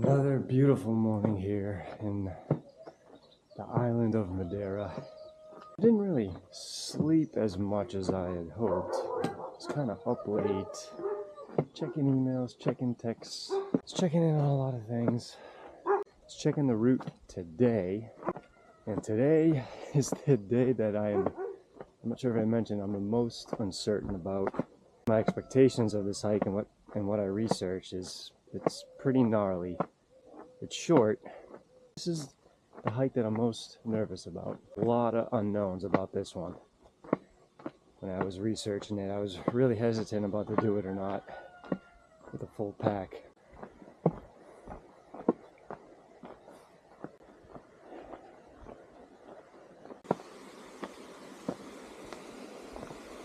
Another beautiful morning here in the island of Madeira. I didn't really sleep as much as I had hoped. I was kind of up late, checking emails, checking texts, checking in on a lot of things. I was checking the route today, and today is the day that I'm not sure if I mentioned, I'm the most uncertain about. My expectations of this hike and what I researched is it's pretty gnarly. It's short. This is the hike that I'm most nervous about. A lot of unknowns about this one. When I was researching it, I was really hesitant about to do it or not with a full pack.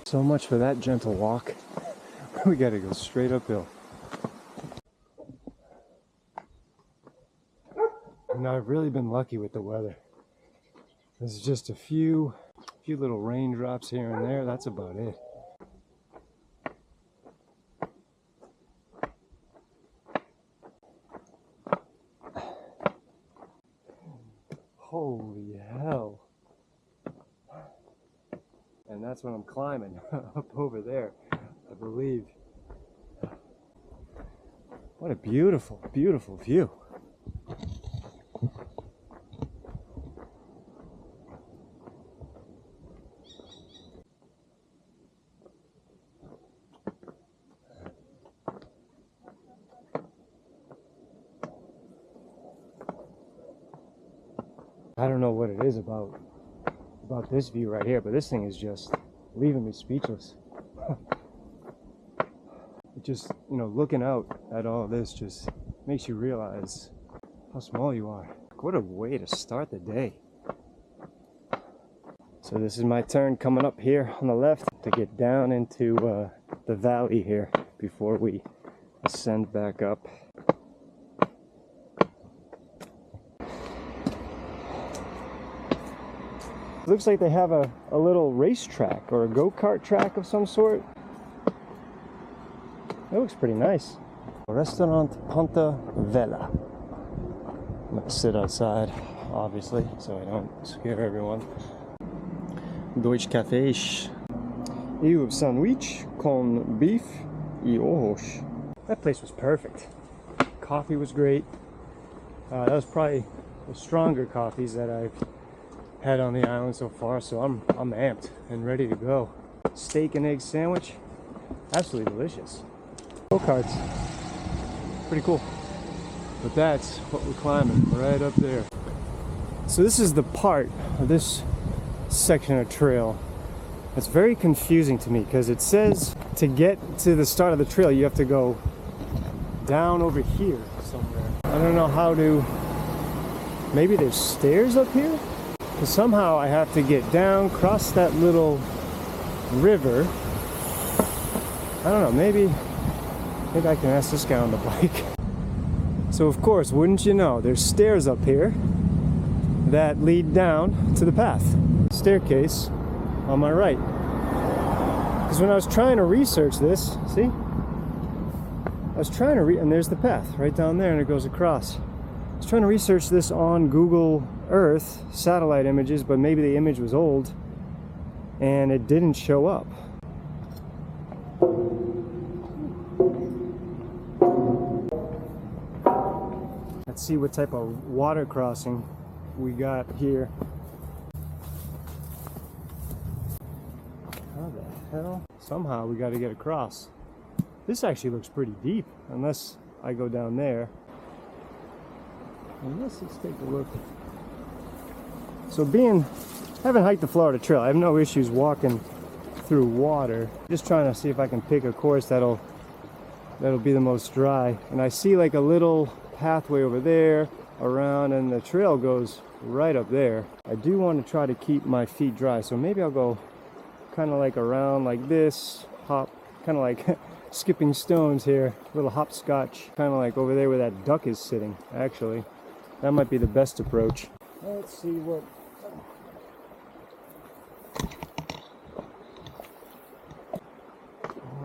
So much for that gentle walk. We gotta go straight uphill. And I've really been lucky with the weather. There's just a few little raindrops here and there. That's about it. Holy hell. And that's when I'm climbing up over there, I believe. What a beautiful, beautiful view. I don't know what it is about this view right here, but this thing is just leaving me speechless. It just, looking out at all this just makes you realize how small you are. What a way to start the day. So this is my turn coming up here on the left to get down into the valley here before we ascend back up. Looks like they have a little racetrack or a go-kart track of some sort. It looks pretty nice. Restaurant Ponta Vela. I'm gonna sit outside, obviously, so I don't scare everyone. Dois cafés e um sandwich com beef e arroz. That place was perfect. Coffee was great. That was probably the stronger coffees that I've had on the island so far, so I'm amped and ready to go. Steak and egg sandwich, absolutely delicious. Go-karts, pretty cool. But that's what we're climbing, right up there. So this is the part of this section of trail that's very confusing to me, because it says to get to the start of the trail you have to go down over here somewhere. I don't know how to, maybe there's stairs up here? Because somehow I have to get down, cross that little river. I don't know, maybe I can ask this guy on the bike. So of course, wouldn't you know, there's stairs up here that lead down to the path. Staircase on my right. Because when I was trying to research this, see? I was trying to and there's the path right down there and it goes across. I was trying to research this on Google Earth, satellite images, but maybe the image was old and it didn't show up. Let's see what type of water crossing we got here. How the hell? Somehow we got to get across. This actually looks pretty deep, unless I go down there. Let's take a look. So haven't hiked the Florida Trail. I have no issues walking through water. Just trying to see if I can pick a course that'll be the most dry. And I see like a little pathway over there around, and the trail goes right up there. I do want to try to keep my feet dry, so maybe I'll go kind of like around like this, hop, kind of like skipping stones here, little hopscotch, kind of like over there where that duck is sitting, actually. That might be the best approach. Let's see what...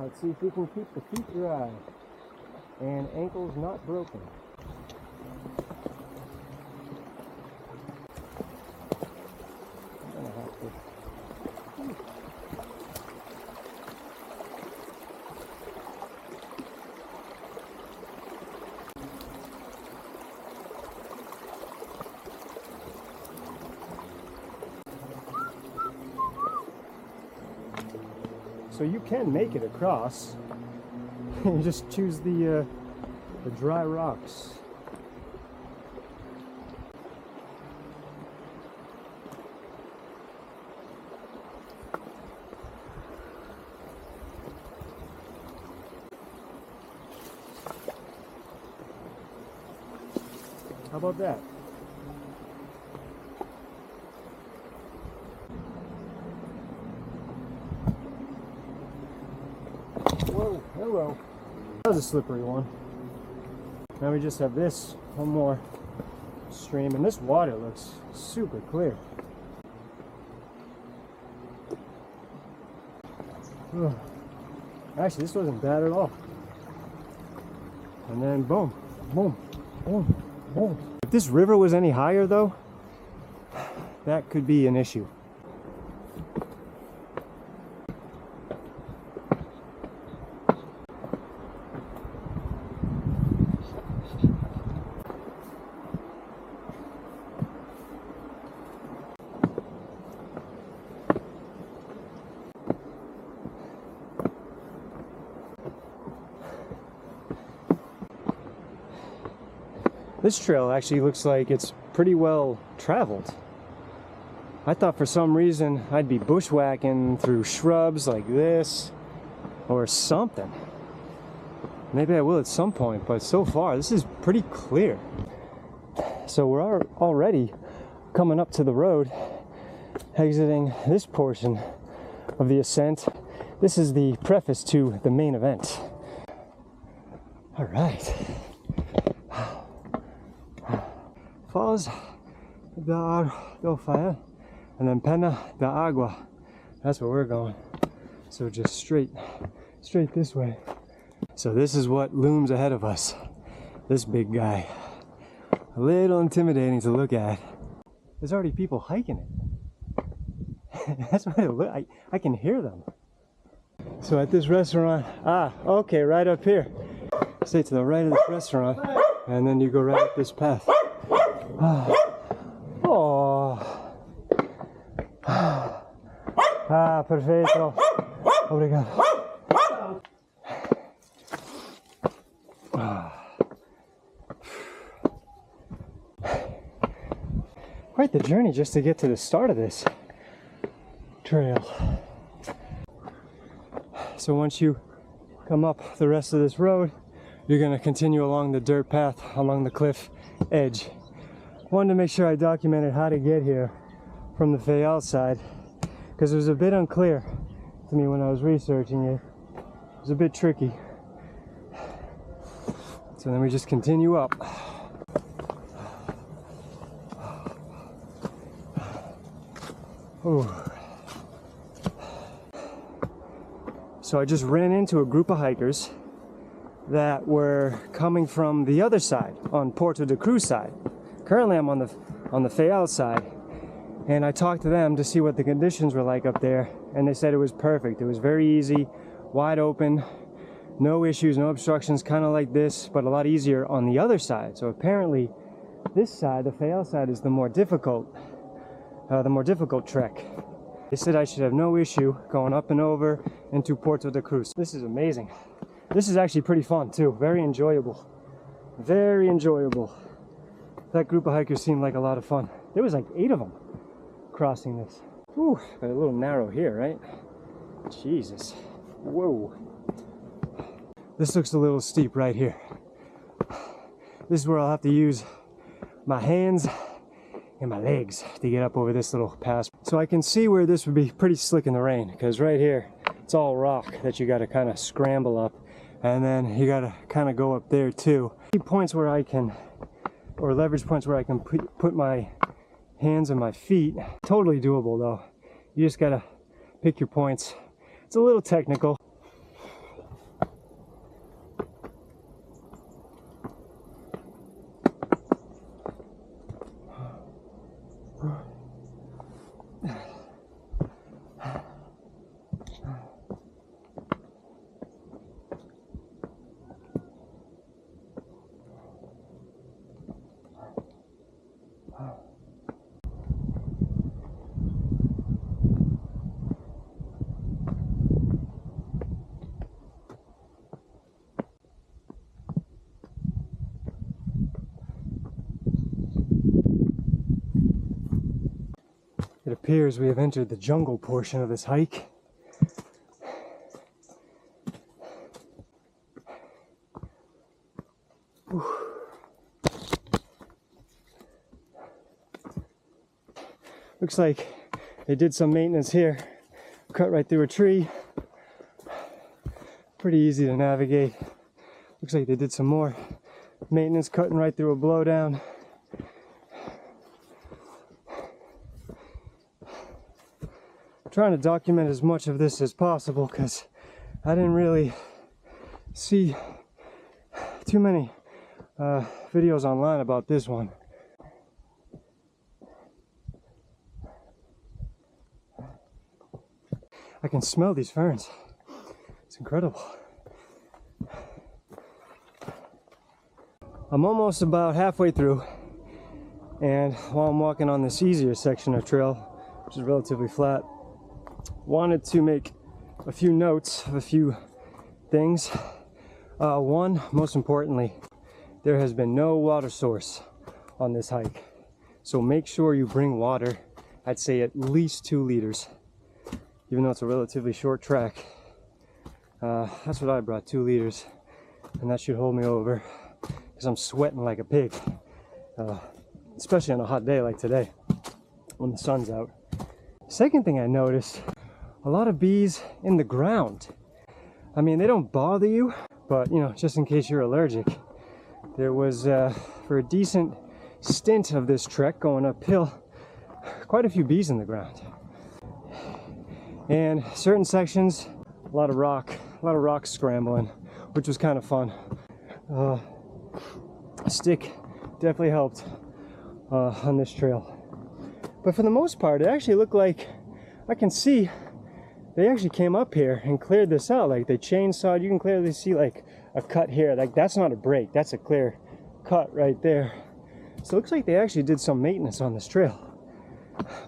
Let's see if we can keep the feet dry and ankles not broken. so you can make it across. You just choose the dry rocks. How about that? Whoa, hello. That was a slippery one. Now we just have this, one more stream, and this water looks super clear. Ugh. Actually, this wasn't bad at all. And then boom, boom, boom, boom. If this river was any higher though, that could be an issue. This trail actually looks like it's pretty well traveled. I thought for some reason I'd be bushwhacking through shrubs like this or something. Maybe I will at some point, but so far this is pretty clear. So we're already coming up to the road, exiting this portion of the ascent. This is the preface to the main event. All right. Falls do Faial, and then Penha da Agua. That's where we're going. So just straight this way. So this is what looms ahead of us. This big guy. A little intimidating to look at. There's already people hiking it. That's what it looks like. I can hear them. So at this restaurant, okay, right up here. Stay to the right of this restaurant, and then you go right up this path. Perfeito. Obrigado. Quite the journey just to get to the start of this trail. So once you come up the rest of this road, you're going to continue along the dirt path along the cliff edge. Wanted to make sure I documented how to get here from the Faial side, because it was a bit unclear to me when I was researching it. It was a bit tricky. So then we just continue up. Ooh. So I just ran into a group of hikers that were coming from the other side, on Porto da Cruz side. Currently I'm on the Faial side, and I talked to them to see what the conditions were like up there, and they said it was perfect. It was very easy, wide open, no issues, no obstructions, kind of like this, but a lot easier on the other side. So apparently this side, the Faial side, is the more difficult trek. They said I should have no issue going up and over into Porto da Cruz. This is amazing. This is actually pretty fun too, very enjoyable. Very enjoyable. That group of hikers seemed like a lot of fun. There was like 8 of them crossing this. Whew, but a little narrow here, right? Jesus. Whoa. This looks a little steep right here. This is where I'll have to use my hands and my legs to get up over this little pass. So I can see where this would be pretty slick in the rain, because right here, it's all rock that you gotta kind of scramble up, and then you gotta kind of go up there too. Points where I can, or leverage points where I can put my hands and my feet. Totally doable though. You just gotta pick your points. It's a little technical. It appears we have entered the jungle portion of this hike. Whew. Looks like they did some maintenance here. Cut right through a tree. Pretty easy to navigate. Looks like they did some more maintenance, cutting right through a blowdown. I'm trying to document as much of this as possible because I didn't really see too many videos online about this one. I can smell these ferns. It's incredible. I'm almost about halfway through, and while I'm walking on this easier section of trail, which is relatively flat, wanted to make a few notes of a few things. One, most importantly, there has been no water source on this hike. So make sure you bring water. I'd say at least 2 liters. Even though it's a relatively short track. That's what I brought, 2 liters. And that should hold me over. Because I'm sweating like a pig. Especially on a hot day like today. When the sun's out. Second thing I noticed, a lot of bees in the ground. I mean, they don't bother you, but you know, just in case you're allergic. There was, for a decent stint of this trek going uphill, quite a few bees in the ground. And certain sections, a lot of rock scrambling, which was kind of fun. A stick definitely helped on this trail. But for the most part, it actually looked like, I can see, they actually came up here and cleared this out. Like they chainsawed, you can clearly see like a cut here. Like that's not a break, that's a clear cut right there. So it looks like they actually did some maintenance on this trail.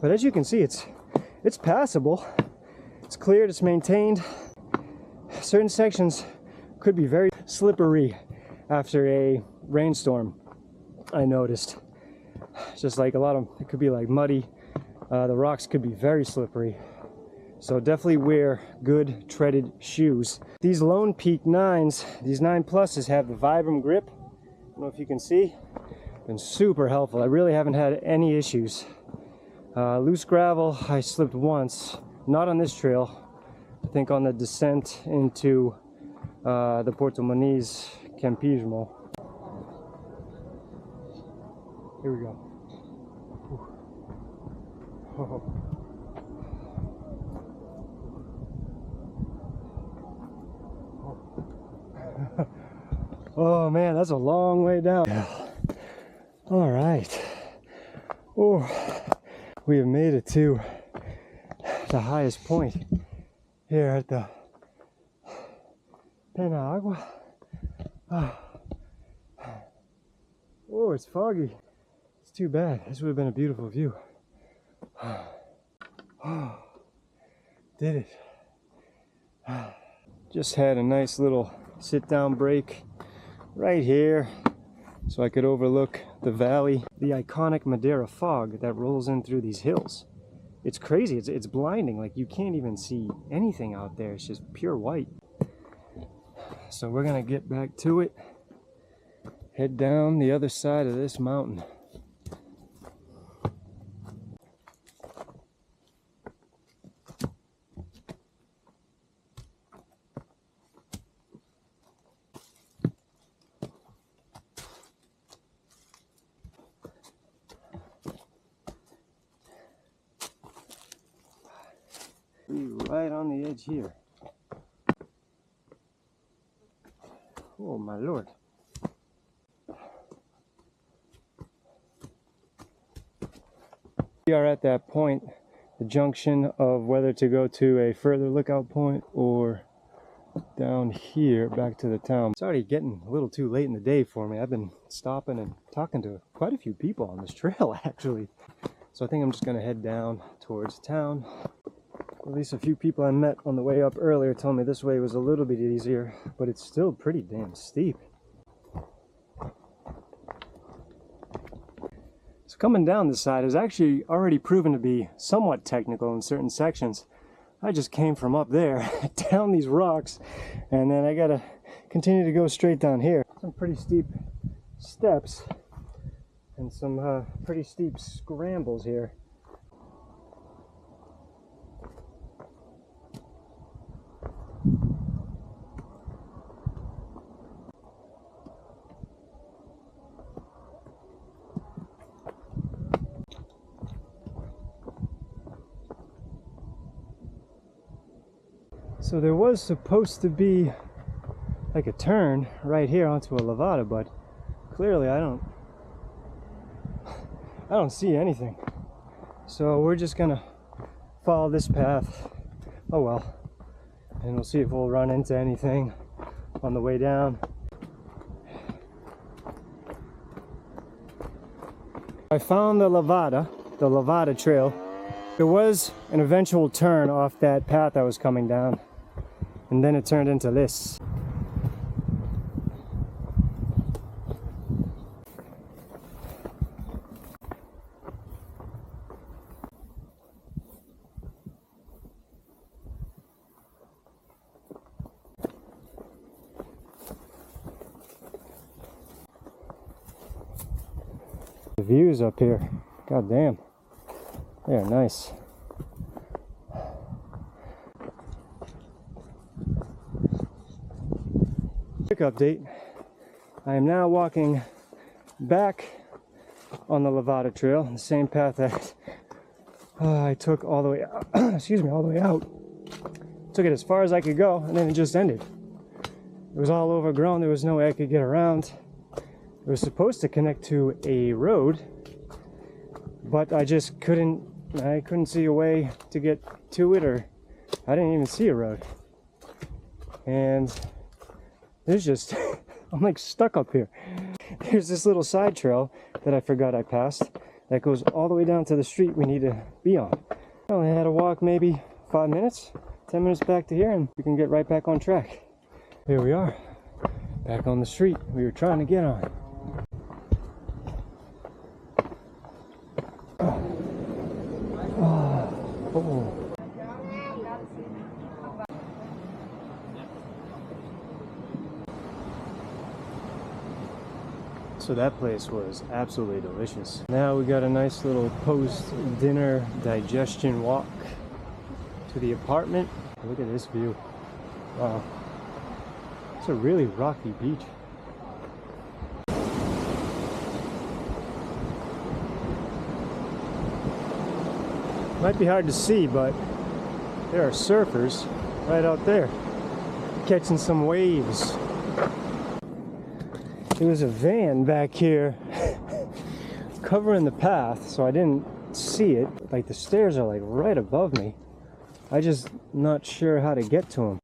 But as you can see, it's passable. It's cleared, it's maintained. Certain sections could be very slippery after a rainstorm, I noticed. Just like a lot of, it could be like muddy. The rocks could be very slippery. So definitely wear good treaded shoes. These Lone Peak 9s, these 9 pluses have the Vibram grip. I don't know if you can see. Been super helpful. I really haven't had any issues. Loose gravel, I slipped once. Not on this trail. I think on the descent into the Porto Campismo. Here we go. Oh. Oh man, that's a long way down. All right. Oh, we have made it to the highest point here at the Penha. Oh, it's foggy. It's too bad. This would have been a beautiful view. Oh, did it. Just had a nice little sit-down break right here so I could overlook the valley, the iconic Madeira fog that rolls in through these hills. It's crazy, it's blinding, like you can't even see anything out there, it's just pure white. So we're gonna get back to it, head down the other side of this mountain. Right on the edge here. Oh my lord. We are at that point, the junction of whether to go to a further lookout point or down here back to the town. It's already getting a little too late in the day for me. I've been stopping and talking to quite a few people on this trail actually. So I think I'm just gonna head down towards town. At least a few people I met on the way up earlier told me this way was a little bit easier, but it's still pretty damn steep. So coming down this side is actually already proven to be somewhat technical in certain sections. I just came from up there down these rocks, and then I gotta continue to go straight down here. Some pretty steep steps and some pretty steep scrambles here. So there was supposed to be like a turn right here onto a levada, but clearly I don't see anything. So we're just gonna follow this path. Oh well. And we'll see if we'll run into anything on the way down. I found the levada trail. There was an eventual turn off that path I was coming down, and then it turned into this. The views up here, god damn, they are nice. Quick update, I am now walking back on the levada trail, the same path that I took all the way out, excuse me, all the way out. Took it as far as I could go, and then it just ended. It was all overgrown, there was no way I could get around. It was supposed to connect to a road, but I just couldn't see a way to get to it, or I didn't even see a road. And there's just, I'm like stuck up here. There's this little side trail that I forgot I passed that goes all the way down to the street we need to be on. I only had to walk maybe 5 minutes, 10 minutes back to here, and we can get right back on track. Here we are, back on the street we were trying to get on. Oh. So that place was absolutely delicious. Now we got a nice little post-dinner digestion walk to the apartment. Look at this view. Wow. It's a really rocky beach. Might be hard to see, but there are surfers right out there catching some waves. There was a van back here covering the path, so I didn't see it. Like, the stairs are like right above me. I just not sure how to get to them.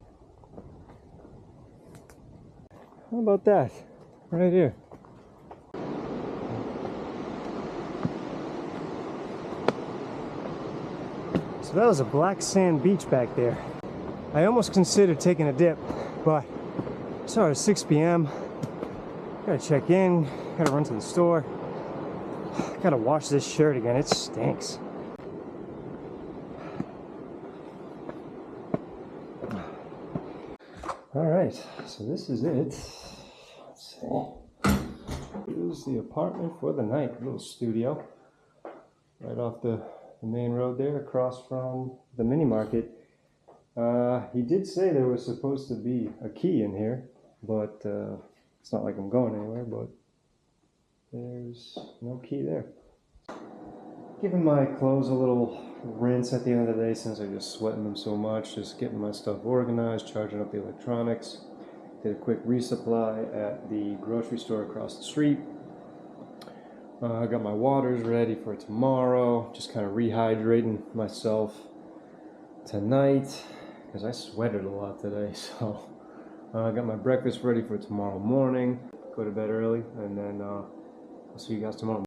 How about that? Right here. So that was a black sand beach back there. I almost considered taking a dip, but I saw it at 6 p.m. Gotta check in, gotta run to the store. Gotta wash this shirt again, it stinks. Alright, so this is it. Let's see. Here's the apartment for the night. A little studio. Right off the main road there, across from the mini market. He did say there was supposed to be a key in here, but it's not like I'm going anywhere, but there's no key there. Giving my clothes a little rinse at the end of the day since I'm just sweating them so much, just getting my stuff organized, charging up the electronics. Did a quick resupply at the grocery store across the street. I got my waters ready for tomorrow, just kind of rehydrating myself tonight because I sweated a lot today. So I got my breakfast ready for tomorrow morning, go to bed early, and then I'll see you guys tomorrow.